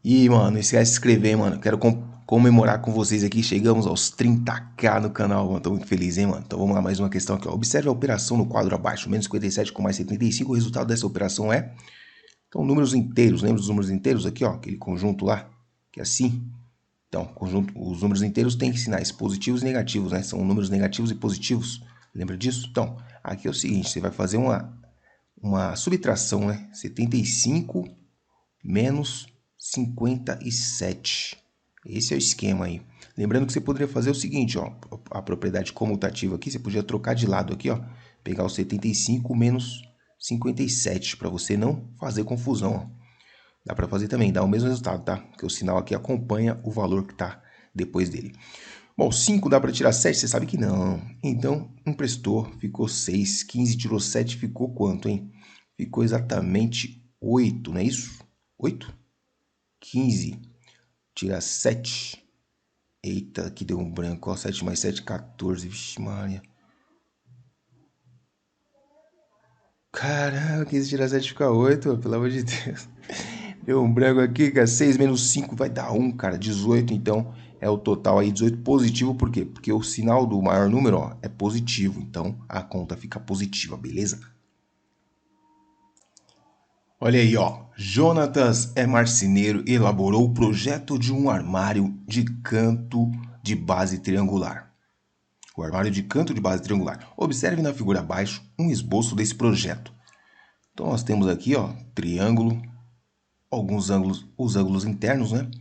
E, mano, não esquece de se inscrever, hein, mano. Quero comemorar com vocês aqui. Chegamos aos 30k no canal, mano. Tô muito feliz, hein, mano. Então vamos lá, mais uma questão aqui, ó. Observe a operação no quadro abaixo. Menos 57 com mais 75. O resultado dessa operação é... Então, números inteiros. Lembra dos números inteiros aqui, ó? Aquele conjunto lá, que é assim. Então, os números inteiros têm sinais positivos e negativos, né? São números negativos e positivos. Lembra disso? Então, aqui é o seguinte. Você vai fazer uma subtração, né? 75 menos 57. Esse é o esquema aí. Lembrando que você poderia fazer o seguinte, ó, a propriedade comutativa aqui, você podia trocar de lado aqui, ó, pegar o 75 menos 57, para você não fazer confusão, ó. Dá para fazer também, dá o mesmo resultado, tá? Porque o sinal aqui acompanha o valor que está depois dele. Bom, 5 dá para tirar 7, você sabe que não. Então, emprestou, ficou 6. 15 tirou 7, ficou quanto, hein? Ficou exatamente 8, não é isso? 8? 15 tira 7. Eita, aqui deu um branco, ó. 7 mais 7, 14. Vixe, Maria. Caraca, 15 tirar 7 fica 8, pelo amor de Deus. Deu um branco aqui, cara. 6 menos 5 vai dar 1, cara. 18, então é o total aí. 18 positivo, por quê? Porque o sinal do maior número, ó, é positivo. Então a conta fica positiva, beleza? Olha aí, ó. Jonatas é marceneiro e elaborou o projeto de um armário de canto de base triangular. O armário de canto de base triangular. Observe na figura abaixo um esboço desse projeto. Então nós temos aqui, ó, triângulo, alguns ângulos, os ângulos internos, né?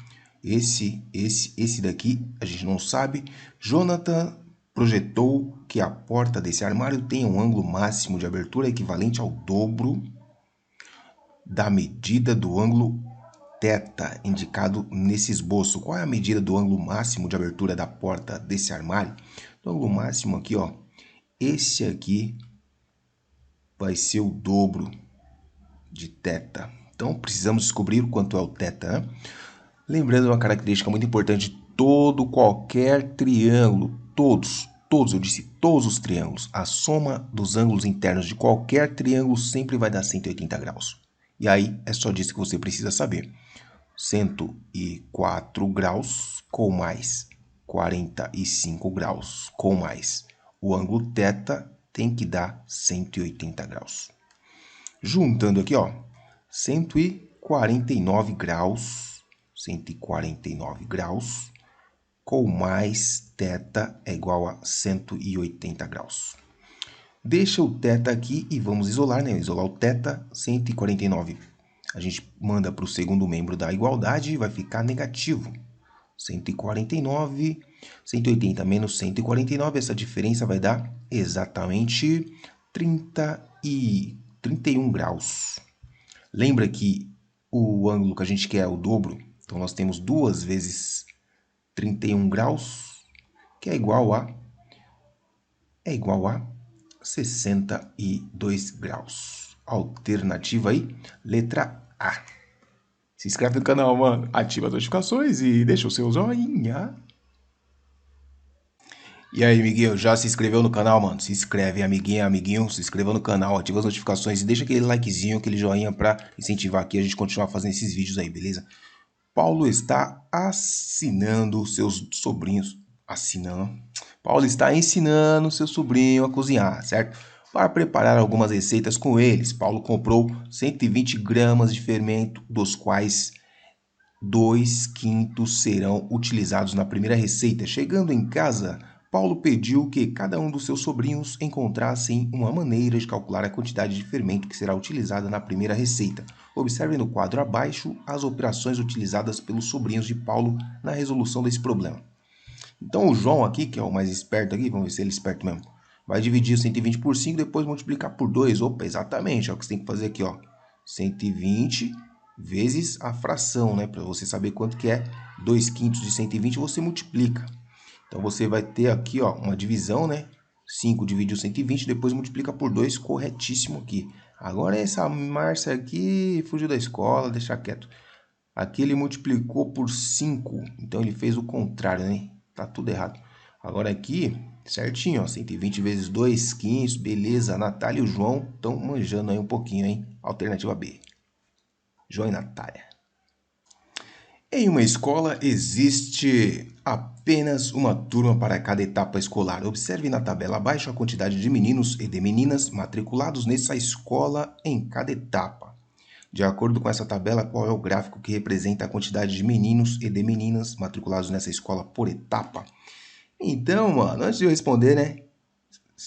Esse daqui a gente não sabe. Jonathan projetou que a porta desse armário tenha um ângulo máximo de abertura equivalente ao dobro da medida do ângulo θ indicado nesse esboço. Qual é a medida do ângulo máximo de abertura da porta desse armário? O ângulo máximo aqui, ó, esse aqui vai ser o dobro de θ. Então, precisamos descobrir quanto é o θ, né? Lembrando uma característica muito importante de qualquer triângulo, todos, eu disse todos os triângulos, a soma dos ângulos internos de qualquer triângulo sempre vai dar 180 graus. E aí, é só disso que você precisa saber. 104 graus com mais 45 graus com mais o ângulo θ tem que dar 180 graus. Juntando aqui, ó, 149 graus, 149 graus com mais θ é igual a 180 graus. Deixa o θ aqui e vamos isolar, né? Isolar o θ, 149. A gente manda para o segundo membro da igualdade e vai ficar negativo. 149, 180 menos 149, essa diferença vai dar exatamente 31 graus. Lembra que o ângulo que a gente quer é o dobro, então nós temos 2 vezes 31 graus, que é igual a 62 graus. Alternativa aí, letra A. Se inscreve no canal, mano. Ativa as notificações e deixa o seu joinha. E aí, amiguinho, já se inscreveu no canal, mano? Se inscreve, amiguinha, amiguinho, se inscreva no canal, ativa as notificações e deixa aquele likezinho, aquele joinha pra incentivar aqui a gente continuar fazendo esses vídeos aí, beleza? Paulo está assinando seus sobrinhos. Assinando. Paulo está ensinando seu sobrinho a cozinhar, certo? Para preparar algumas receitas com eles, Paulo comprou 120 gramas de fermento, dos quais 2/5 serão utilizados na primeira receita. Chegando em casa, Paulo pediu que cada um dos seus sobrinhos encontrassem uma maneira de calcular a quantidade de fermento que será utilizada na primeira receita. Observe no quadro abaixo as operações utilizadas pelos sobrinhos de Paulo na resolução desse problema. Então o João aqui, que é o mais esperto aqui, vamos ver se ele é esperto mesmo, vai dividir 120 por 5 e depois multiplicar por 2. Opa, exatamente, é o que você tem que fazer aqui, ó. 120 vezes a fração, né? Para você saber quanto que é 2/5 de 120, você multiplica. Então você vai ter aqui, ó, uma divisão, né? 5 dividiu 120, depois multiplica por 2, corretíssimo aqui. Agora essa Márcia aqui fugiu da escola, deixa quieto. Aqui ele multiplicou por 5, então ele fez o contrário, né? Tá tudo errado. Agora aqui, certinho, ó, 120 vezes 2/5, beleza. A Natália e o João estão manjando aí um pouquinho, hein? Alternativa B. João e Natália. Em uma escola existe apenas uma turma para cada etapa escolar. Observe na tabela abaixo a quantidade de meninos e de meninas matriculados nessa escola em cada etapa. De acordo com essa tabela, qual é o gráfico que representa a quantidade de meninos e de meninas matriculados nessa escola por etapa? Então, mano, antes de eu responder, né?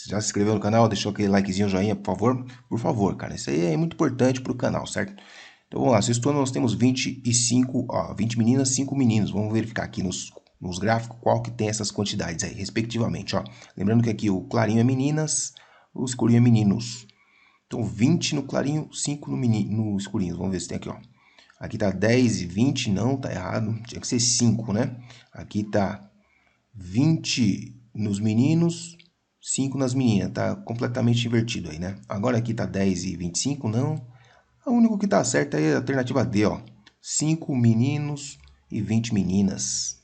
Já se inscreveu no canal, deixou aquele likezinho, joinha, por favor? Por favor, cara, isso aí é muito importante pro canal, certo? Então vamos lá, sexto ano nós temos 25, ó, 20 meninas, 5 meninos. Vamos verificar aqui nos gráficos qual que tem essas quantidades aí, respectivamente, ó. Lembrando que aqui o clarinho é meninas, o escurinho é meninos. Então 20 no clarinho, 5 no escurinho. Vamos ver se tem aqui, ó. Aqui tá 10 e 20, não, tá errado. Tinha que ser 5, né? Aqui tá 20 nos meninos, 5 nas meninas. Tá completamente invertido aí, né? Agora aqui tá 10 e 25, não. O único que tá certo é a alternativa D, ó. 5 meninos e 20 meninas.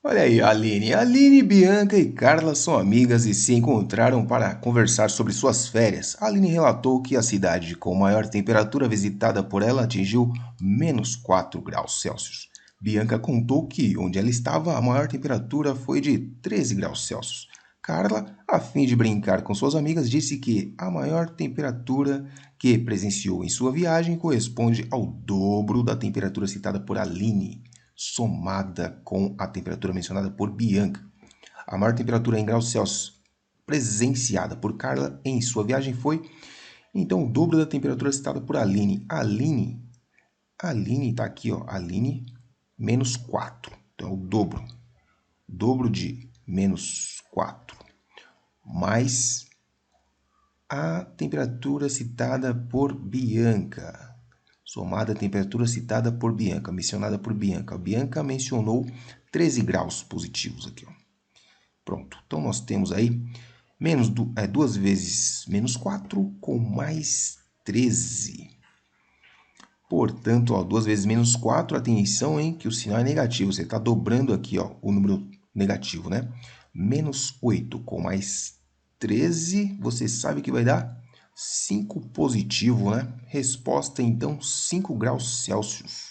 Olha aí, Aline. Aline, Bianca e Carla são amigas e se encontraram para conversar sobre suas férias. Aline relatou que a cidade com maior temperatura visitada por ela atingiu menos 4 graus Celsius. Bianca contou que, onde ela estava, a maior temperatura foi de 13 graus Celsius. Carla, a fim de brincar com suas amigas, disse que a maior temperatura que presenciou em sua viagem corresponde ao dobro da temperatura citada por Aline, somada com a temperatura mencionada por Bianca. A maior temperatura em graus Celsius presenciada por Carla em sua viagem foi, então, o dobro da temperatura citada por Aline. Aline está aqui, ó, Aline, menos 4. Então, o dobro. Dobro de menos 4. Mais a temperatura citada por Bianca. Somada à temperatura citada por Bianca, mencionada por Bianca. A Bianca mencionou 13 graus positivos aqui, ó. Pronto. Então, nós temos aí menos 2 vezes menos 4 com mais 13. Portanto, ó, 2 vezes menos 4, atenção, hein, que o sinal é negativo. Você está dobrando aqui, ó, o número negativo, né? Menos 8 com mais 13, você sabe que vai dar 5 positivo, né? Resposta, então, 5 graus Celsius.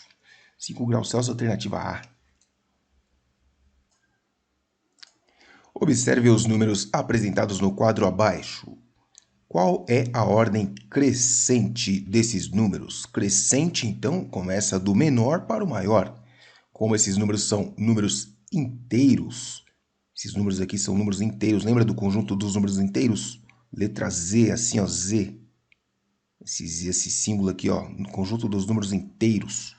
5 graus Celsius, alternativa A. Observe os números apresentados no quadro abaixo. Qual é a ordem crescente desses números? Crescente, então, começa do menor para o maior. Como esses números são números inteiros, esses números aqui são números inteiros. Lembra do conjunto dos números inteiros? Letra Z, assim, ó, Z. Esse símbolo aqui, ó, no conjunto dos números inteiros.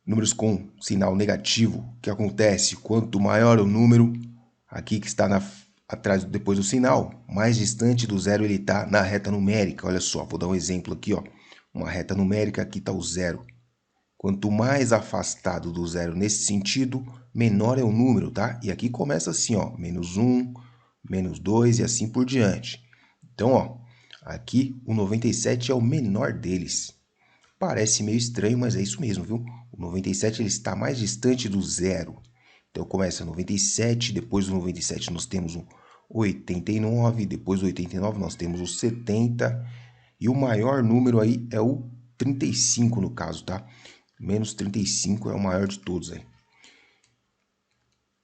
Números com sinal negativo. O que acontece? Quanto maior o número, aqui que está atrás, depois do sinal, mais distante do zero ele está na reta numérica. Olha só, vou dar um exemplo aqui, ó. Uma reta numérica, aqui está o zero. Quanto mais afastado do zero nesse sentido, menor é o número, tá? E aqui começa assim, ó, menos 1, menos 2 e assim por diante. Então, ó, aqui o 97 é o menor deles. Parece meio estranho, mas é isso mesmo, viu? O 97 ele está mais distante do zero. Então começa 97, depois do 97 nós temos o 89, depois do 89 nós temos o 70 e o maior número aí é o 35 no caso, tá? Menos 35 é o maior de todos aí.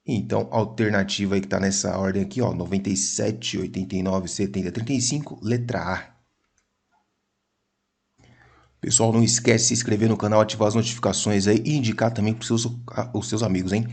Então, a alternativa aí que tá nessa ordem aqui, ó, 97, 89, 70, 35, letra A. Pessoal, não esquece de se inscrever no canal, ativar as notificações aí e indicar também para os seus amigos, hein?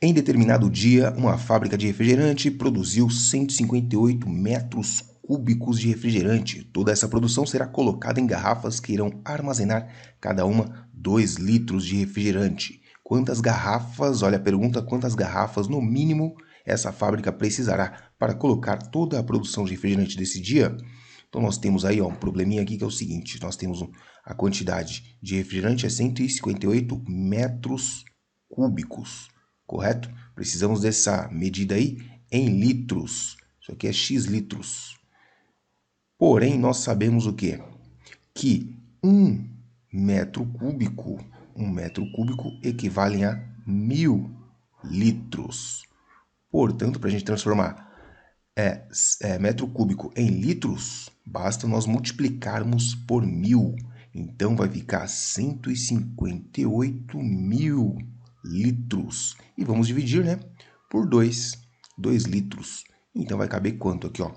Em determinado dia, uma fábrica de refrigerante produziu 158 metros cúbicos de refrigerante. Toda essa produção será colocada em garrafas que irão armazenar cada uma 2 litros de refrigerante. Quantas garrafas, olha a pergunta, quantas garrafas no mínimo essa fábrica precisará para colocar toda a produção de refrigerante desse dia? Então nós temos aí, ó, um probleminha aqui que é o seguinte, nós temos a quantidade de refrigerante é 158 metros cúbicos, correto? Precisamos dessa medida aí em litros, isso aqui é X litros. Porém, nós sabemos o quê? Que 1 metro cúbico equivale a 1000 litros. Portanto, para a gente transformar metro cúbico em litros, basta nós multiplicarmos por 1000. Então, vai ficar 158 mil litros. E vamos dividir, né, por 2. 2 litros. Então, vai caber quanto aqui, ó?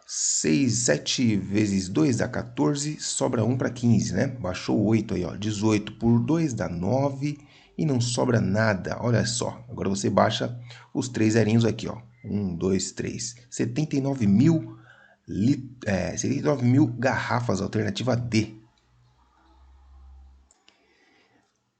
7 vezes 2 dá 14, sobra 1 para 15, né? Baixou 8 aí, ó. 18 por 2 dá 9 e não sobra nada. Olha só, agora você baixa os 3 zerinhos aqui, ó. 1, 2, 3. 79 mil, 79 mil garrafas, alternativa D.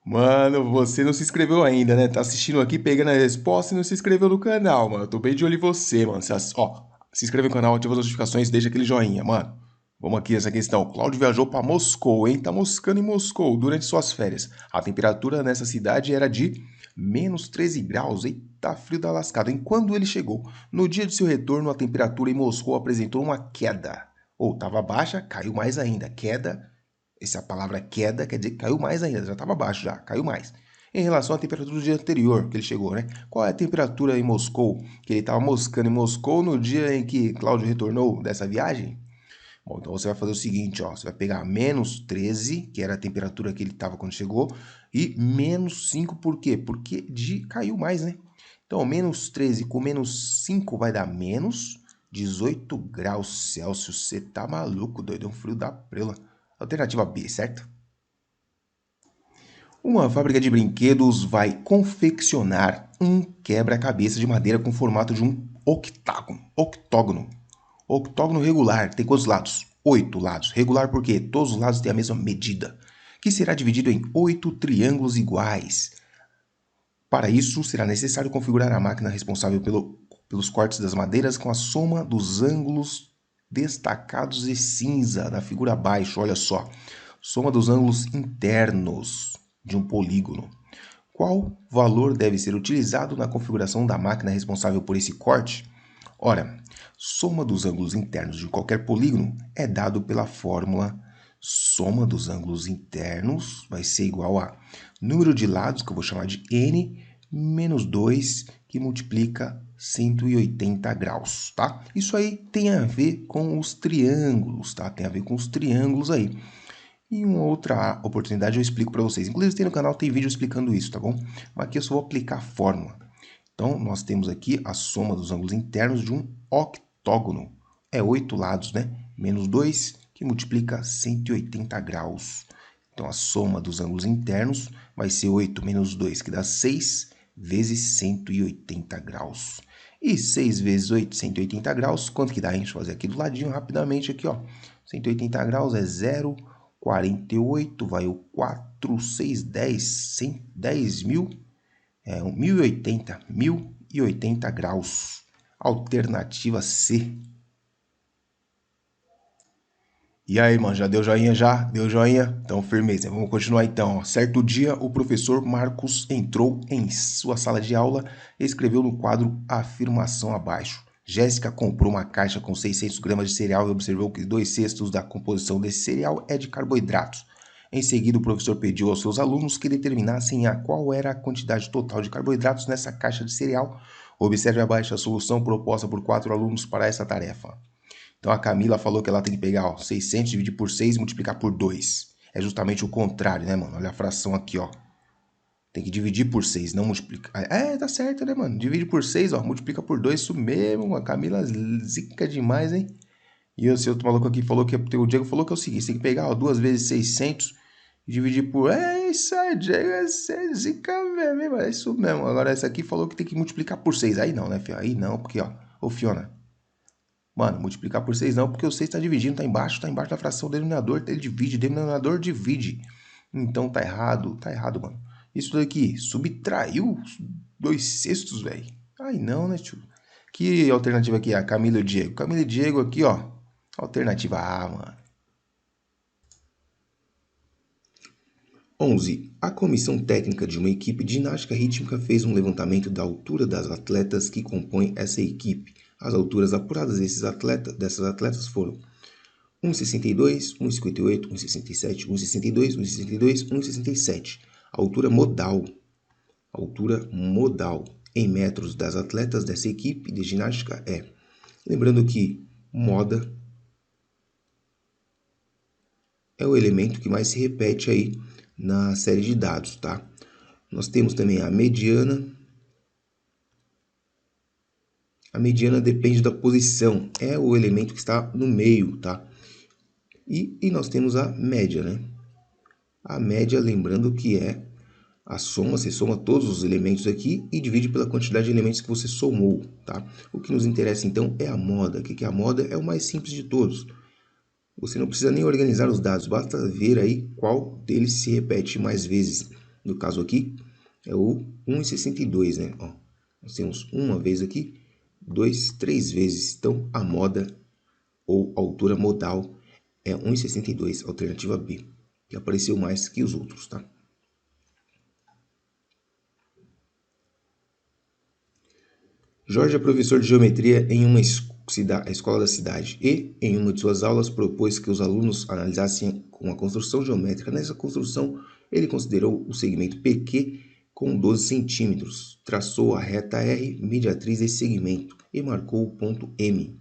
Mano, você não se inscreveu ainda, né? Tá assistindo aqui, pegando a resposta e não se inscreveu no canal, mano. Eu tô bem de olho em você, mano. Ó, se inscreve no canal, ativa as notificações, deixa aquele joinha, mano. Vamos aqui nessa questão. Cláudio viajou para Moscou, hein? Tá moscando em Moscou durante suas férias. A temperatura nessa cidade era de menos 13 graus. Eita, frio da lascada. Em quando ele chegou? No dia de seu retorno, a temperatura em Moscou apresentou uma queda. Ou tava baixa, caiu mais ainda. Queda. Essa palavra queda quer dizer que caiu mais ainda, já estava baixo já, caiu mais. Em relação à temperatura do dia anterior que ele chegou, né? Qual é a temperatura em Moscou? Que ele estava moscando em Moscou no dia em que Cláudio retornou dessa viagem? Bom, então você vai fazer o seguinte, ó, você vai pegar menos 13, que era a temperatura que ele estava quando chegou, e menos 5, por quê? Porque caiu mais, né? Então, menos 13 com menos 5 vai dar menos 18 graus Celsius. Você tá maluco, doido? É um frio da prela. Alternativa B, certo? Uma fábrica de brinquedos vai confeccionar um quebra-cabeça de madeira com formato de um octógono. Octógono regular tem quantos lados? 8 lados. Regular porque todos os lados têm a mesma medida, que será dividido em 8 triângulos iguais. Para isso, será necessário configurar a máquina responsável pelos cortes das madeiras com a soma dos ângulos destacados e cinza na figura abaixo. Olha só, soma dos ângulos internos de um polígono. Qual valor deve ser utilizado na configuração da máquina responsável por esse corte? Ora, soma dos ângulos internos de qualquer polígono é dado pela fórmula soma dos ângulos internos vai ser igual a número de lados, que eu vou chamar de n, menos 2, que multiplica 180 graus, tá? Isso aí tem a ver com os triângulos, tá? Tem a ver com os triângulos aí. Em uma outra oportunidade eu explico para vocês. Inclusive tem no canal, tem vídeo explicando isso, tá bom? Mas aqui eu só vou aplicar a fórmula. Então, nós temos aqui a soma dos ângulos internos de um octógono. É 8 lados, né? Menos 2, que multiplica 180 graus. Então, a soma dos ângulos internos vai ser 8 menos 2, que dá 6, vezes 180 graus. E 6 vezes 8, 180 graus, quanto que dá? Deixa eu fazer aqui do ladinho rapidamente, aqui, ó. 180 graus é 0,48, vai o 4, 6, 10, 10 mil. 1080 graus. Alternativa C. E aí, mano, já deu joinha já? Deu joinha? Então, firmeza. Vamos continuar então. Certo dia, o professor Marcos entrou em sua sala de aula e escreveu no quadro a afirmação abaixo. Jéssica comprou uma caixa com 600 gramas de cereal e observou que 2/6 da composição desse cereal é de carboidratos. Em seguida, o professor pediu aos seus alunos que determinassem qual era a quantidade total de carboidratos nessa caixa de cereal. Observe abaixo a solução proposta por 4 alunos para essa tarefa. Então, a Camila falou que ela tem que pegar 600, dividir por 6 e multiplicar por 2. É justamente o contrário, né, mano? Olha a fração aqui, ó. Tem que dividir por 6, não multiplicar. Tá certo, né, mano? Divide por 6, ó, multiplica por 2, isso mesmo. A Camila zica demais, hein? E esse outro maluco aqui falou que o Diego falou que é o seguinte, tem que pegar, ó, 2 vezes 600 e dividir por... isso aí, Diego, é zica mesmo, é isso mesmo. Agora essa aqui falou que tem que multiplicar por 6. Aí não, né, filho? Aí não, porque, ó, ô Fiona, mano, multiplicar por 6 não, porque o 6 tá dividindo, tá embaixo da fração do denominador, ele divide, denominador divide. Então tá errado, mano. Isso daqui, subtraiu 2/6, velho. Aí não, né, tio? Que alternativa aqui é a Camila e o Diego? Camila e Diego aqui, ó. Alternativa A, mano. 11. A comissão técnica de uma equipe de ginástica rítmica fez um levantamento da altura das atletas que compõem essa equipe. As alturas apuradas dessas atletas foram 1,62, 1,58, 1,67, 1,62, 1,62, 1,67. Altura modal em metros das atletas dessa equipe de ginástica é. Lembrando que moda é o elemento que mais se repete aí na série de dados, tá? Nós temos também a mediana. A mediana depende da posição, é o elemento que está no meio, tá? E nós temos a média, né? A média, lembrando que é a soma, você soma todos os elementos aqui e divide pela quantidade de elementos que você somou, tá? O que nos interessa então é a moda. O que é a moda? É o mais simples de todos. Você não precisa nem organizar os dados, basta ver aí qual deles se repete mais vezes. No caso aqui, é o 1,62, né? Ó, nós temos uma vez aqui, 2, 3 vezes. Então, a moda ou altura modal é 1,62, alternativa B, que apareceu mais que os outros, tá? Jorge é professor de geometria em uma escola da cidade e, em uma de suas aulas, propôs que os alunos analisassem uma construção geométrica. Nessa construção, ele considerou o segmento PQ com 12 centímetros, traçou a reta R, mediatriz desse segmento e marcou o ponto M,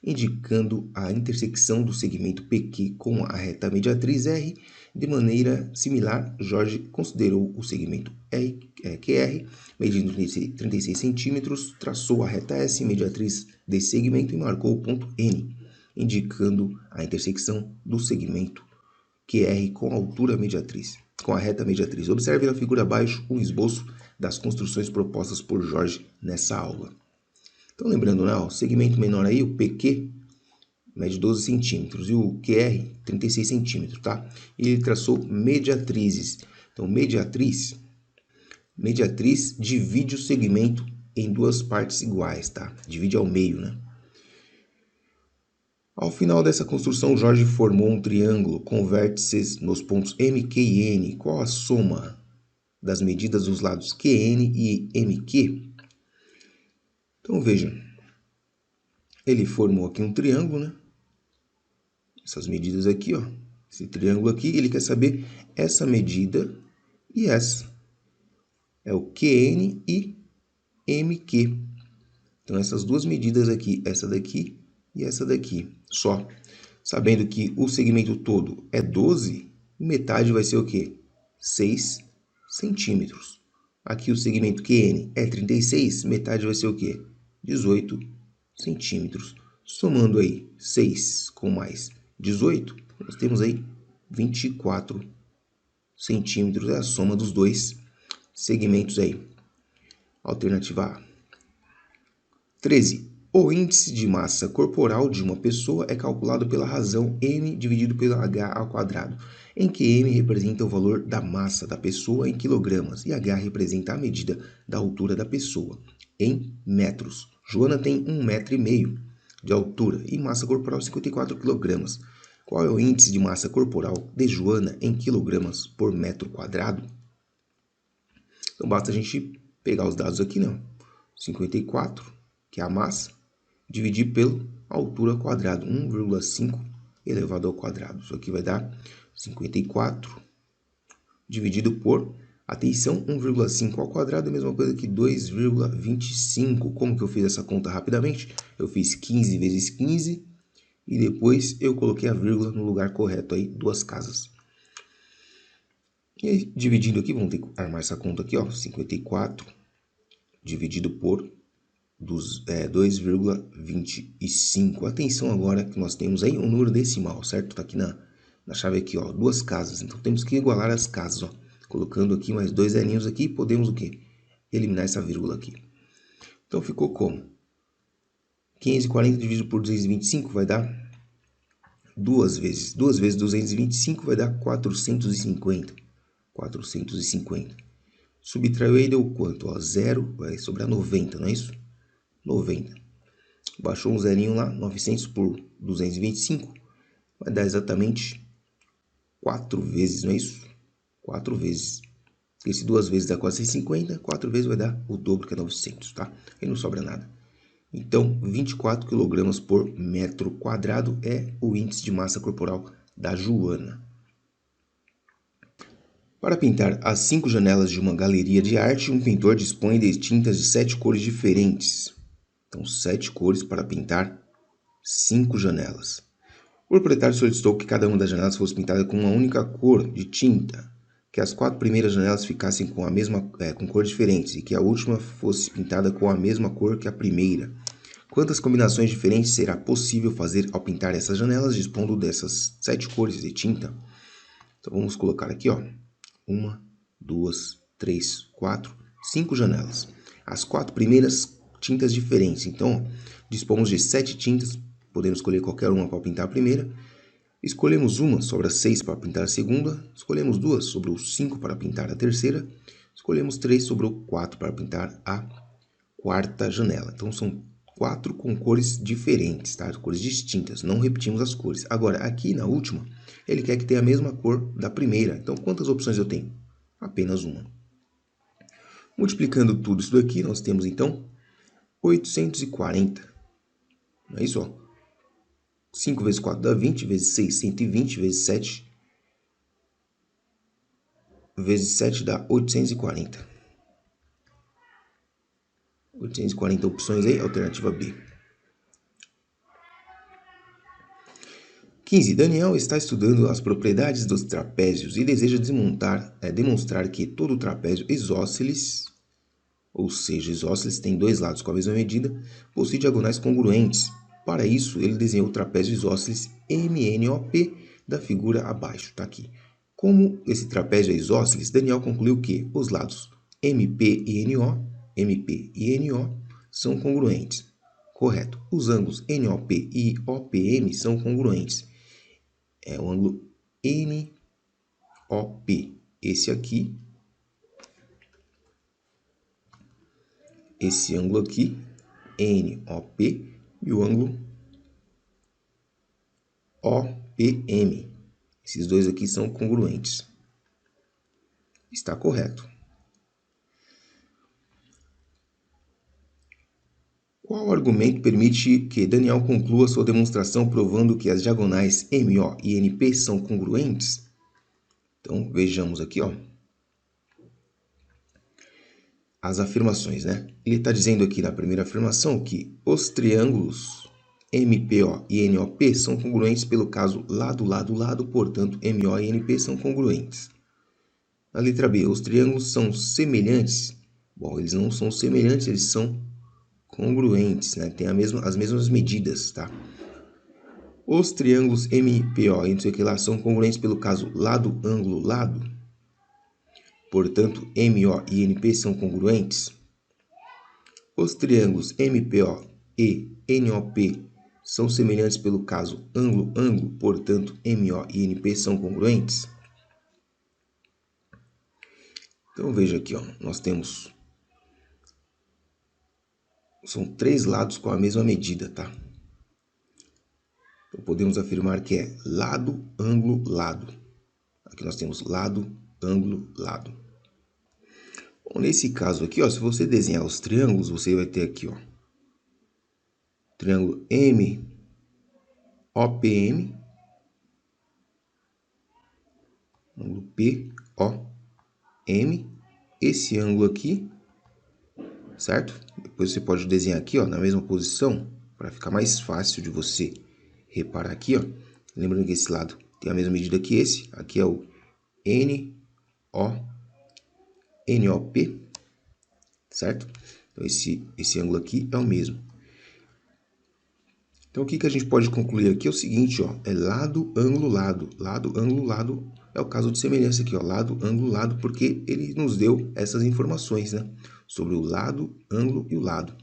indicando a intersecção do segmento PQ com a reta mediatriz R. De maneira similar, Jorge considerou o segmento QR, medindo 36 centímetros, traçou a reta S, mediatriz desse segmento, e marcou o ponto N, indicando a intersecção do segmento QR com a altura mediatriz, com a reta mediatriz. Observe na figura abaixo um esboço das construções propostas por Jorge nessa aula. Então, lembrando, né, o segmento menor aí, o PQ, mede 12 centímetros e o QR, 36 centímetros, tá? E ele traçou mediatrizes. Então, mediatriz divide o segmento em duas partes iguais, tá? Divide ao meio, né? Ao final dessa construção, Jorge formou um triângulo com vértices nos pontos M, Q e N. Qual a soma das medidas dos lados QN e MQ? Então, vejam. Ele formou aqui um triângulo, né? Essas medidas aqui, ó. Esse triângulo aqui, ele quer saber essa medida e essa. É o QN e MQ. Então, essas duas medidas aqui, essa daqui e essa daqui, só. Sabendo que o segmento todo é 12, metade vai ser o quê? 6 centímetros. Aqui o segmento QN é 36, metade vai ser o quê? 18 centímetros. Somando aí 6 com mais 18, nós temos aí 24 centímetros. É a soma dos dois segmentos aí. Alternativa A. 13. O índice de massa corporal de uma pessoa é calculado pela razão m dividido pelo h ao quadrado, em que m representa o valor da massa da pessoa em quilogramas e h representa a medida da altura da pessoa em metros. Joana tem 1,5 m de altura e massa corporal 54 kg. Qual é o índice de massa corporal de Joana em quilogramas por metro quadrado? Então basta a gente pegar os dados aqui, não? 54, que é a massa, dividir pela altura ao quadrado, 1,5 elevado ao quadrado. Isso aqui vai dar 54 dividido por, atenção, 1,5 ao quadrado é a mesma coisa que 2,25. Como que eu fiz essa conta rapidamente? Eu fiz 15 vezes 15 e depois eu coloquei a vírgula no lugar correto aí, duas casas. E aí, dividindo aqui, vamos ter que armar essa conta aqui, ó, 54 dividido por 2,25. Atenção agora que nós temos aí um número decimal, certo? Tá aqui na chave aqui, ó, duas casas. Então temos que igualar as casas, ó. Colocando aqui mais dois zerinhos aqui, podemos o quê? Eliminar essa vírgula aqui. Então ficou como? 540 dividido por 225 vai dar duas vezes 225 vai dar 450. 450. Subtraiu aí deu quanto? Ó, 0, vai sobrar 90, não é isso? 90. Baixou um zerinho lá, 900 por 225, vai dar exatamente 4 vezes, não é isso? 4 vezes. Porque se 2 vezes dá 450, 4 vezes vai dar o dobro, que é 900, tá? Aí não sobra nada. Então, 24 kg por metro quadrado é o índice de massa corporal da Joana. Para pintar as 5 janelas de uma galeria de arte, um pintor dispõe de tintas de 7 cores diferentes. Então, 7 cores para pintar 5 janelas. O proprietário solicitou que cada uma das janelas fosse pintada com uma única cor de tinta, que as 4 primeiras janelas ficassem com a mesma com cores diferentes e que a última fosse pintada com a mesma cor que a primeira. Quantas combinações diferentes será possível fazer ao pintar essas janelas, dispondo dessas 7 cores de tinta? Então vamos colocar aqui, ó, 1, 2, 3, 4, 5 janelas. As 4 primeiras tintas diferentes. Então, dispomos de 7 tintas, podemos escolher qualquer uma para pintar a primeira. Escolhemos uma sobre as 6 para pintar a segunda. Escolhemos 2 sobre os 5 para pintar a terceira. Escolhemos 3 sobre o 4 para pintar a quarta janela. Então, são 4 com cores diferentes, tá? Cores distintas, não repetimos as cores. Agora, aqui na última, ele quer que tenha a mesma cor da primeira. Então, quantas opções eu tenho? Apenas uma. Multiplicando tudo isso daqui, nós temos, então, 840. Não é isso, ó? 5 vezes 4 dá 20, vezes 6, 120, vezes 7. Vezes 7 dá 840. 840 opções aí, alternativa B. 15. Daniel está estudando as propriedades dos trapézios e deseja demonstrar que todo trapézio isósceles, ou seja, isósceles tem 2 lados com a mesma medida, possui diagonais congruentes. Para isso, ele desenhou o trapézio isósceles MNOP da figura abaixo, está aqui. Como esse trapézio é isósceles, Daniel concluiu que os lados MP e NO são congruentes. Correto. Os ângulos NOP e OPM são congruentes. É o ângulo NOP. Esse aqui. Esse ângulo aqui, NOP, e o ângulo OPM. Esses dois aqui são congruentes. Está correto. Qual argumento permite que Daniel conclua sua demonstração provando que as diagonais MO e NP são congruentes? Então, vejamos aqui, ó, as afirmações, né? Ele está dizendo aqui na primeira afirmação que os triângulos MPO e NOP são congruentes pelo caso lado, lado, lado, portanto, MO e NP são congruentes. Na letra B, os triângulos são semelhantes? Bom, eles não são semelhantes, eles são congruentes, né? Tem as mesmas medidas, tá? Os triângulos MPO e não sei o que lá são congruentes pelo caso lado, ângulo, lado. Portanto, MO e NP são congruentes. Os triângulos MPO e NOP são semelhantes pelo caso ângulo, ângulo. Portanto, MO e NP são congruentes. Então, veja aqui, ó, nós temos... São 3 lados com a mesma medida, tá? Então, podemos afirmar que é lado, ângulo, lado. Aqui nós temos lado, ângulo, lado. Bom, nesse caso aqui, ó, se você desenhar os triângulos, você vai ter aqui, ó, triângulo M, OPM, ângulo P, O, M, esse ângulo aqui, certo? Depois você pode desenhar aqui, ó, na mesma posição, para ficar mais fácil de você reparar aqui, ó. Lembrando que esse lado tem a mesma medida que esse, aqui é o NOP, certo? Então, esse ângulo aqui é o mesmo. Então, o que a gente pode concluir aqui é o seguinte, ó, é lado, ângulo, lado. Lado, ângulo, lado é o caso de semelhança aqui, ó, lado, ângulo, lado, porque ele nos deu essas informações, né? Sobre o lado, ângulo e o lado.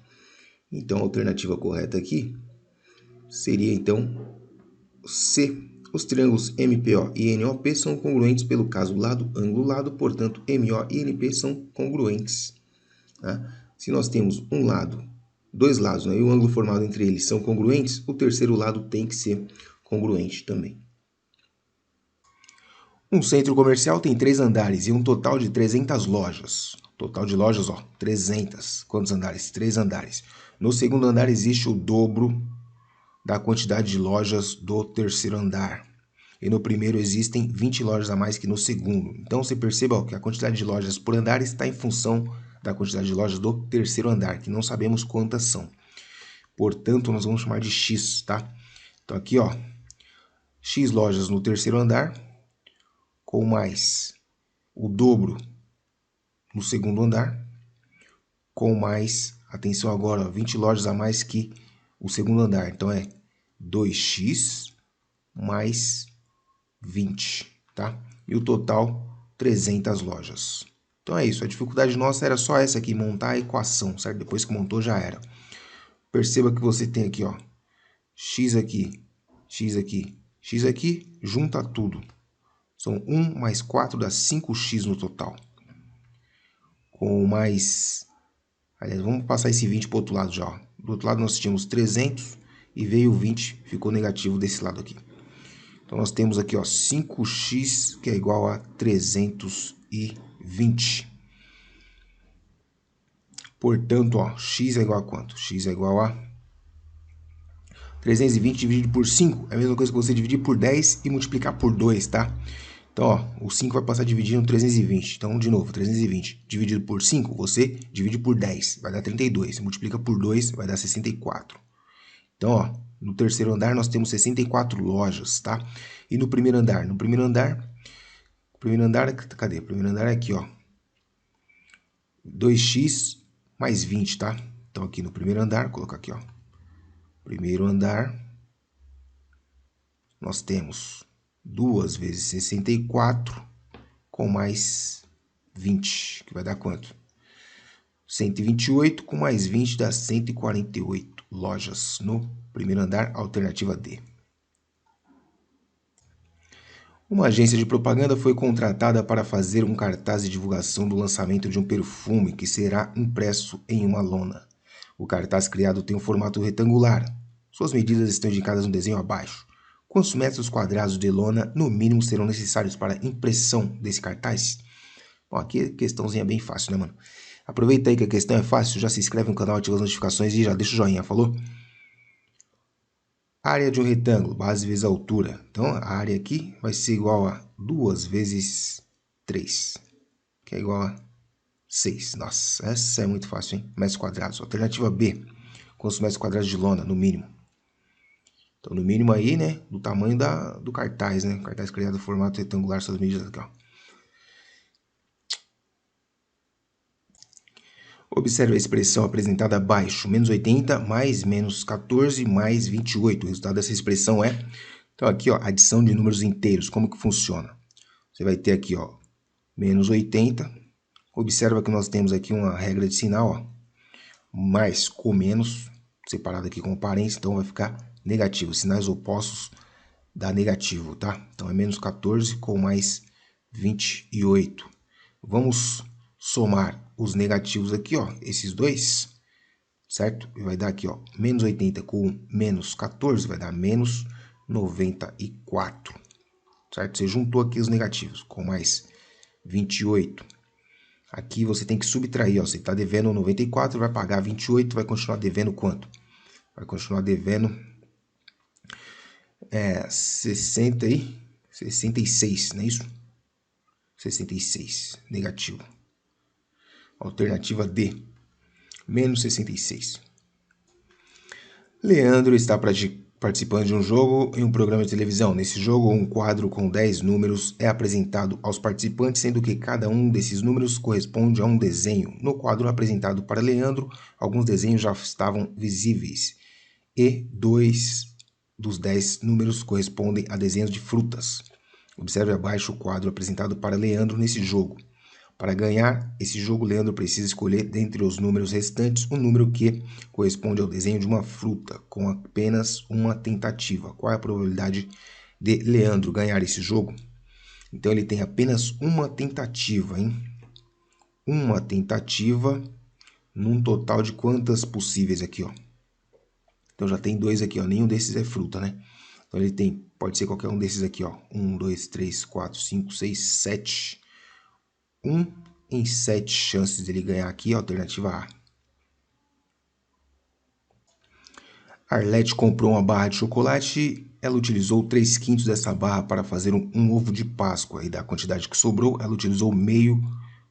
Então, a alternativa correta aqui seria, então, C. Os triângulos MPO e NOP são congruentes pelo caso lado, ângulo, lado, portanto, MO e NP são congruentes. Tá? Se nós temos um lado, 2 lados, né, e o ângulo formado entre eles são congruentes, o terceiro lado tem que ser congruente também. Um centro comercial tem 3 andares e um total de 300 lojas. Total de lojas, ó, 300. Quantos andares? 3 andares. No segundo andar existe o dobro da quantidade de lojas do terceiro andar. E no primeiro existem 20 lojas a mais que no segundo. Então, você perceba, ó, que a quantidade de lojas por andar está em função da quantidade de lojas do terceiro andar, que não sabemos quantas são. Portanto, nós vamos chamar de X, tá? Então, aqui, ó, X lojas no terceiro andar, com mais o dobro no segundo andar, com mais, atenção agora, ó, 20 lojas a mais que o segundo andar. Então é 2x mais 20, tá? E o total, 300 lojas. Então é isso, a dificuldade nossa era só essa aqui, montar a equação, certo? Depois que montou já era. Perceba que você tem aqui, ó, x aqui, x aqui, x aqui, junta tudo. São 1 mais 4 dá 5x no total. Com mais... Aliás, vamos passar esse 20 para o outro lado já, ó. Do outro lado nós tínhamos 300 e veio o 20, ficou negativo desse lado aqui. Então nós temos aqui, ó, 5x que é igual a 320. Portanto, ó, x é igual a quanto? X é igual a 320 dividido por 5. É a mesma coisa que você dividir por 10 e multiplicar por 2, tá? Então, ó, o 5 vai passar dividindo 320. Então, de novo, 320 dividido por 5, você divide por 10, vai dar 32. Você multiplica por 2, vai dar 64. Então, ó, no terceiro andar nós temos 64 lojas, tá? E no primeiro andar? No primeiro andar, cadê? O primeiro andar é aqui, ó. 2x mais 20, tá? Então, aqui no primeiro andar, vou colocar aqui, ó. Primeiro andar, nós temos 2 vezes 64 com mais 20, que vai dar quanto? 128 com mais 20 dá 148 lojas no primeiro andar, alternativa D. Uma agência de propaganda foi contratada para fazer um cartaz de divulgação do lançamento de um perfume que será impresso em uma lona. O cartaz criado tem um formato retangular. Suas medidas estão indicadas no desenho abaixo. Quantos metros quadrados de lona, no mínimo, serão necessários para a impressão desse cartaz? Bom, aqui é questãozinha bem fácil, né, mano? Aproveita aí que a questão é fácil, já se inscreve no canal, ativa as notificações e já deixa o joinha, falou? Área de um retângulo, base vezes altura. Então, a área aqui vai ser igual a 2 vezes 3, que é igual a 6. Nossa, essa é muito fácil, hein? Metros quadrados. Alternativa B, quantos metros quadrados de lona, no mínimo? Então, no mínimo aí, né, do tamanho do cartaz, né? Cartaz criado no formato retangular, suas medidas aqui, ó. Observe a expressão apresentada abaixo, menos 80 mais menos 14 mais 28. O resultado dessa expressão é... Então, aqui, ó, adição de números inteiros. Como que funciona? Você vai ter aqui, ó, menos 80. Observa que nós temos aqui uma regra de sinal, ó, mais com menos, separado aqui com parênteses, então vai ficar negativo. Sinais opostos dá negativo, tá? Então, é menos 14 com mais 28. Vamos somar os negativos aqui, ó, esses dois, certo? E vai dar aqui, ó, menos 80 com menos 14, vai dar menos 94, certo? Você juntou aqui os negativos com mais 28. Aqui você tem que subtrair, ó, você está devendo 94, vai pagar 28, vai continuar devendo quanto? Vai continuar devendo 66, não é isso? 66, negativo. Alternativa D, menos 66. Leandro está participando de um jogo em um programa de televisão. Nesse jogo, um quadro com 10 números é apresentado aos participantes, sendo que cada um desses números corresponde a um desenho. No quadro apresentado para Leandro, alguns desenhos já estavam visíveis, e 2 dos 10 números correspondem a desenhos de frutas. Observe abaixo o quadro apresentado para Leandro nesse jogo. Para ganhar esse jogo, Leandro precisa escolher dentre os números restantes um número que corresponde ao desenho de uma fruta, com apenas uma tentativa. Qual é a probabilidade de Leandro ganhar esse jogo? Então, ele tem apenas uma tentativa, hein? Uma tentativa num total de quantas possíveis aqui, ó? Então, já tem 2 aqui, ó. Nenhum desses é fruta, né? Então, ele tem, pode ser qualquer um desses aqui, ó. 1, 2, 3, 4, 5, 6, 7... 1 em 7 chances dele ganhar aqui, alternativa A. Arlete comprou uma barra de chocolate, ela utilizou 3/5 dessa barra para fazer um ovo de Páscoa, e da quantidade que sobrou, ela utilizou meio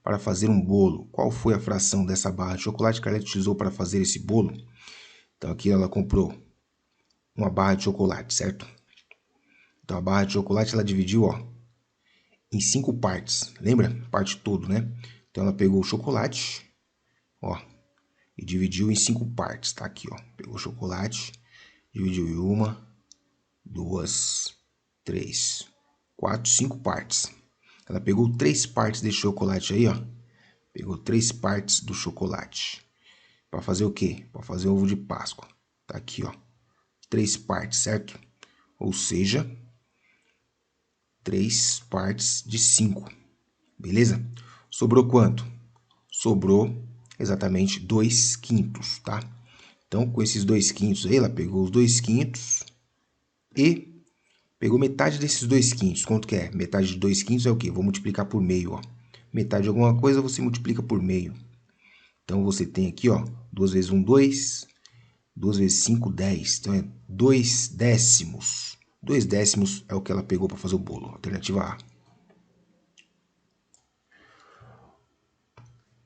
para fazer um bolo. Qual foi a fração dessa barra de chocolate que a Arlete utilizou para fazer esse bolo? Então aqui ela comprou uma barra de chocolate, certo? Então, a barra de chocolate, ela dividiu, ó, em 5 partes. Lembra? Parte todo, né? Então, ela pegou o chocolate, ó, e dividiu em 5 partes. Tá aqui, ó. Pegou o chocolate, dividiu em 1, 2, 3, 4, 5 partes. Ela pegou 3 partes desse chocolate aí, ó. Pegou 3 partes do chocolate. Para fazer o quê? Para fazer ovo de Páscoa. Tá aqui, ó. 3 partes, certo? Ou seja, 3 partes de 5. Beleza? Sobrou quanto? Sobrou exatamente 2/5, tá? Então, com esses 2/5 aí, ela pegou os 2/5 e pegou metade desses 2/5. Quanto que é? Metade de 2/5 é o quê? Vou multiplicar por meio, ó. Metade de alguma coisa você multiplica por meio. Então, você tem aqui, ó, 2 vezes 1, 2. 2 vezes 5, 10. Então, é 2 décimos. 2 décimos é o que ela pegou para fazer o bolo. Alternativa A.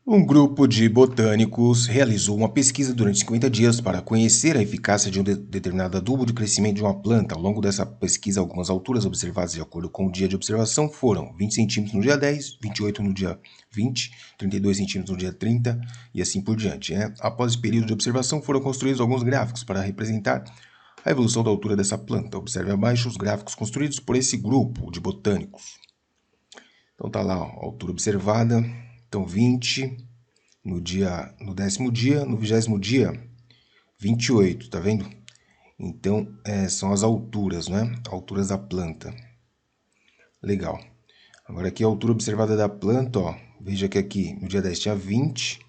Um grupo de botânicos realizou uma pesquisa durante 50 dias para conhecer a eficácia de um determinado adubo de crescimento de uma planta. Ao longo dessa pesquisa, algumas alturas observadas de acordo com o dia de observação foram 20 centímetros no dia 10, 28 no dia 20, 32 centímetros no dia 30 e assim por diante, né? Após esse período de observação, foram construídos alguns gráficos para representar a evolução da altura dessa planta. Observe abaixo os gráficos construídos por esse grupo de botânicos. Então tá lá, ó, a altura observada. Então 20 no 10º dia, no 20º dia 28, tá vendo? Então são as alturas, né? Alturas da planta. Legal. Agora aqui a altura observada da planta, ó. Veja que aqui no dia 10 tinha 20,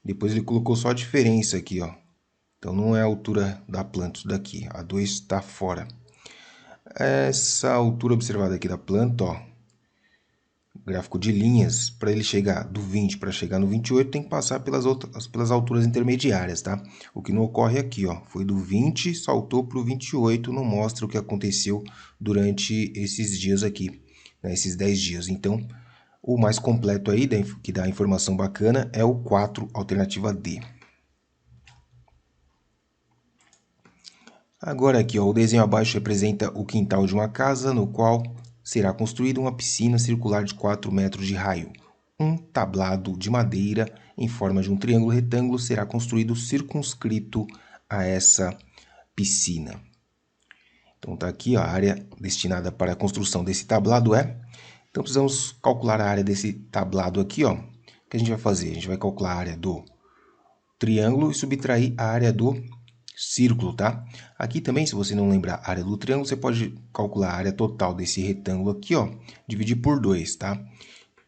depois ele colocou só a diferença aqui, ó. Então não é a altura da planta isso daqui, a 2 está fora. Essa altura observada aqui da planta, ó, gráfico de linhas, para ele chegar do 20 para chegar no 28, tem que passar pelas alturas intermediárias, tá? O que não ocorre aqui, ó, foi do 20, saltou para o 28, não mostra o que aconteceu durante esses dias aqui, né, esses 10 dias. Então, o mais completo aí, que dá informação bacana, é o 4, alternativa D. Agora aqui, ó, o desenho abaixo representa o quintal de uma casa, no qual será construída uma piscina circular de 4 metros de raio. Um tablado de madeira em forma de um triângulo retângulo será construído circunscrito a essa piscina. Então tá aqui, ó, a área destinada para a construção desse tablado é. Então precisamos calcular a área desse tablado aqui, ó. O que a gente vai fazer? A gente vai calcular a área do triângulo e subtrair a área do círculo, tá? Aqui também, se você não lembrar a área do triângulo, você pode calcular a área total desse retângulo aqui, ó, dividir por 2, tá?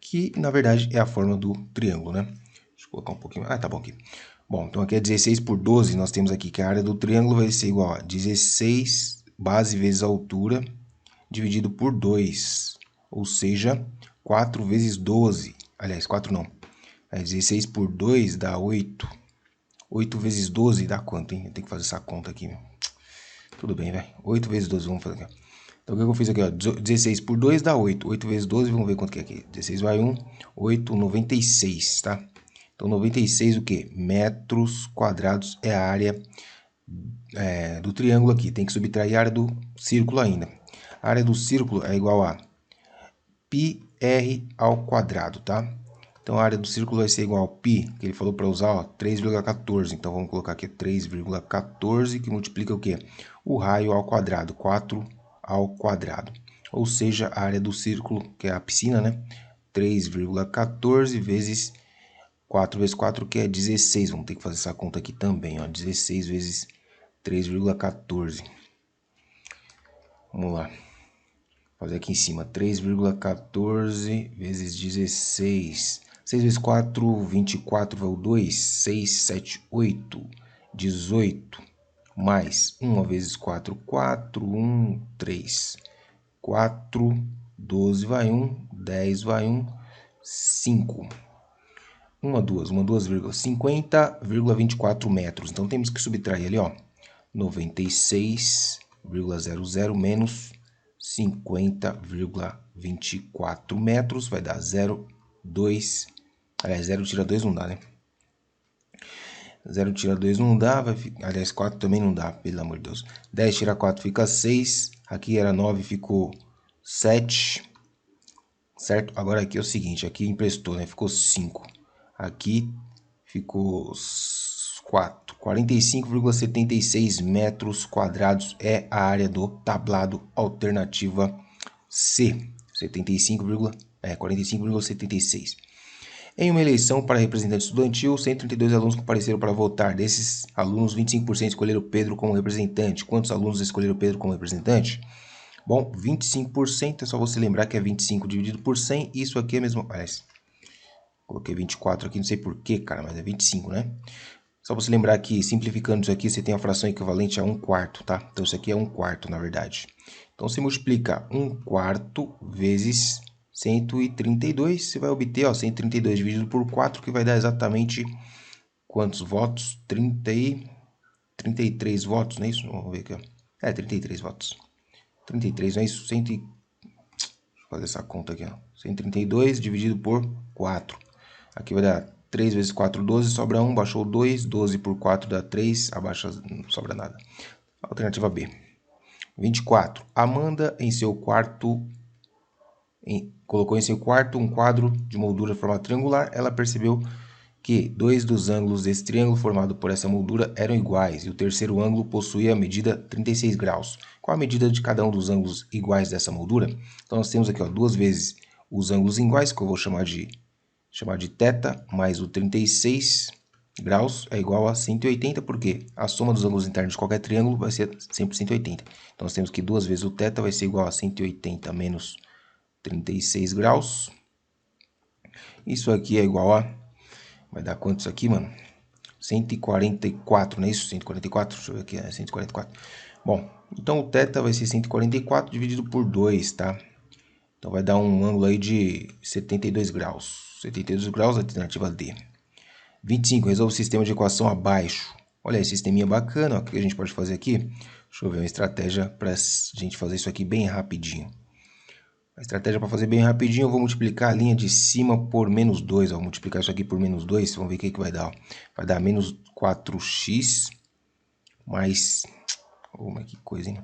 Que, na verdade, é a forma do triângulo, né? Deixa eu colocar um pouquinho... Ah, tá bom aqui. Bom, então aqui é 16 por 12, nós temos aqui que a área do triângulo vai ser igual a 16 base vezes a altura, dividido por 2, ou seja, 4 vezes 12. Aliás, 4 não. 16 por 2 dá 8. 8 vezes 12 dá quanto, hein? Eu tenho que fazer essa conta aqui, meu. Tudo bem, velho. 8 vezes 12, vamos fazer aqui. Então, o que eu fiz aqui, ó? 16 por 2 dá 8. 8 vezes 12, vamos ver quanto que é aqui. 16 vai 1, 8, 96, tá? Então, 96 o quê? Metros quadrados é a área do triângulo aqui. Tem que subtrair a área do círculo ainda. A área do círculo é igual a πr ao quadrado, tá? Então, a área do círculo vai ser igual ao π, que ele falou para usar, ó, 3,14. Então, vamos colocar aqui 3,14, que multiplica o quê? O raio ao quadrado, 4 ao quadrado. Ou seja, a área do círculo, que é a piscina, né? 3,14 vezes 4 vezes 4, que é 16. Vamos ter que fazer essa conta aqui também, ó. 16 vezes 3,14. Vamos lá. Vou fazer aqui em cima, 3,14 vezes 16. 6 vezes 4, 24, vai o 2. 6, 7, 8, 18. Mais 1 vezes 4, 4, 1, 3. 4, 12 vai 1, 10 vai 1, 5. 1, 2, 50,24 metros. Então, temos que subtrair ali, ó, 96,00 menos 50,24 metros, vai dar 0,2. Aliás, 0 tira 2 não dá, né? 0 tira 2 não dá, vai ficar, aliás, 4 também não dá, pelo amor de Deus. 10 tira 4 fica 6, aqui era 9, ficou 7, certo? Agora aqui é o seguinte, aqui emprestou, né? Ficou 5. Aqui ficou 4. 45,76 metros quadrados é a área do tablado alternativa C. 45,76. Em uma eleição para representante estudantil, 132 alunos compareceram para votar. Desses alunos, 25% escolheram Pedro como representante. Quantos alunos escolheram Pedro como representante? Bom, 25%, é só você lembrar que é 25 dividido por 100. Isso aqui é mesmo... Parece. Coloquei 24 aqui, não sei porquê, cara, mas é 25, né? Só você lembrar que, simplificando isso aqui, você tem a fração equivalente a 1/4, tá? Então, isso aqui é 1/4, na verdade. Então, você multiplica 1/4 vezes 132, você vai obter, ó, 132 dividido por 4, que vai dar exatamente quantos votos? 33 votos, não é isso? Vamos ver aqui, ó. É, 33 votos. 33, não é isso? Deixa eu fazer essa conta aqui, ó. 132 dividido por 4. Aqui vai dar 3 vezes 4, 12, sobra 1, baixou 2, 12 por 4 dá 3, abaixa, não sobra nada. Alternativa B. 24. Amanda, em seu quarto, colocou em seu quarto um quadro de moldura de forma triangular. Ela percebeu que 2 dos ângulos desse triângulo formado por essa moldura eram iguais e o terceiro ângulo possuía a medida 36 graus. Qual a medida de cada um dos ângulos iguais dessa moldura? Então, nós temos aqui, ó, 2 vezes os ângulos iguais, que eu vou chamar de θ, mais o 36 graus é igual a 180, porque a soma dos ângulos internos de qualquer triângulo vai ser sempre 180. Então, nós temos que 2 vezes o θ vai ser igual a 180 menos 36 graus. Isso aqui é igual a... Vai dar quanto isso aqui, mano? 144, não é isso? 144? Deixa eu ver aqui, é 144. Bom, então o θ vai ser 144 dividido por 2, tá? Então vai dar um ângulo aí de 72 graus. 72 graus, alternativa D. 25, resolva o sistema de equação abaixo. Olha aí, sisteminha bacana. Ó, o que a gente pode fazer aqui? Deixa eu ver uma estratégia para a gente fazer isso aqui bem rapidinho. A estratégia para fazer bem rapidinho, eu vou multiplicar a linha de cima por menos 2. Vou multiplicar isso aqui por menos 2, vamos ver o que vai dar. Ó. Vai dar menos 4x mais... Oh, mas que coisa, hein?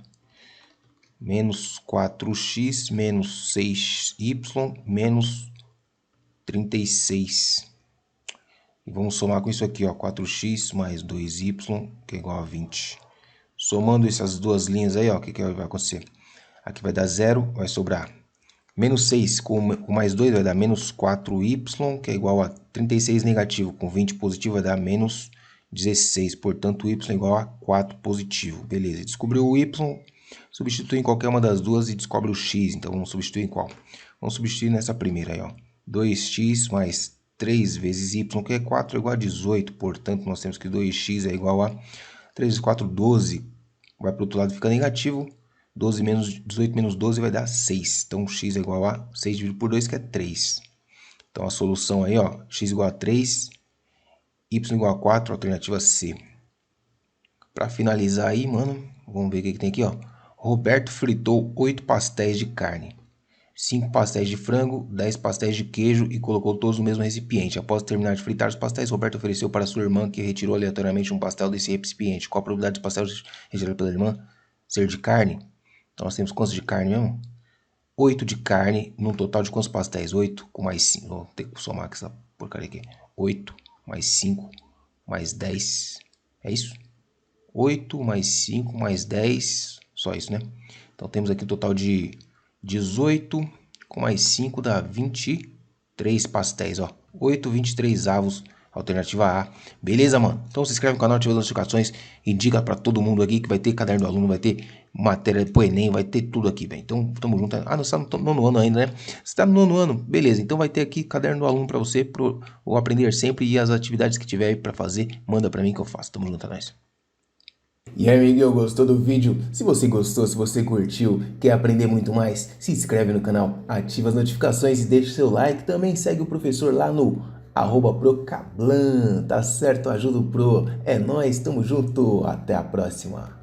Menos 4x menos 6y menos 36. E vamos somar com isso aqui, ó, 4x mais 2y, que é igual a 20. Somando essas duas linhas aí, ó, o que vai acontecer? Aqui vai dar 0, vai sobrar menos 6 com mais 2 vai dar menos 4y, que é igual a 36 negativo, com 20 positivo vai dar menos 16. Portanto, y é igual a 4 positivo. Beleza, descobriu o y, substitui em qualquer uma das duas e descobre o x. Então, vamos substituir em qual? Vamos substituir nessa primeira aí, ó. 2x mais 3 vezes y, que é 4, é igual a 18. Portanto, nós temos que 2x é igual a 3 vezes 4, 12. Vai para o outro lado, fica negativo. 12 menos 18 menos 12 vai dar 6. Então, x é igual a 6 dividido por 2, que é 3. Então, a solução aí, ó, x igual a 3, y igual a 4, alternativa C. Para finalizar aí, mano, vamos ver o que tem aqui, ó. Roberto fritou 8 pastéis de carne, 5 pastéis de frango, 10 pastéis de queijo e colocou todos no mesmo recipiente. Após terminar de fritar os pastéis, Roberto ofereceu para sua irmã, que retirou aleatoriamente um pastel desse recipiente. Qual a probabilidade de pastel retirado pela irmã ser de carne? Então, nós temos quantos de carne mesmo? 8 de carne, num total de quantos pastéis? 8 com mais 5. Vou ter que somar com essa porcaria aqui. 8 mais 5 mais 10. É isso? 8 mais 5 mais 10. Só isso, né? Então, temos aqui o total de 18 com mais 5 dá 23 pastéis, ó. 8, 23 avos. Alternativa A. Beleza, mano? Então se inscreve no canal, ativa as notificações, indica pra todo mundo aqui que vai ter caderno do aluno, vai ter matéria pro Enem, vai ter tudo aqui, velho. Então, tamo junto. Ah, não, você tá no nono ano ainda, né? Você tá no nono ano, beleza. Então vai ter aqui caderno do aluno pra você, pro aprender sempre, e as atividades que tiver aí pra fazer, manda pra mim que eu faço. Tamo junto, é nóis. E aí, amiguinho, gostou do vídeo? Se você gostou, se você curtiu, quer aprender muito mais, se inscreve no canal, ativa as notificações e deixa o seu like. Também segue o professor lá no @procablan, tá certo? Ajuda o Pro. É nóis, tamo junto, até a próxima.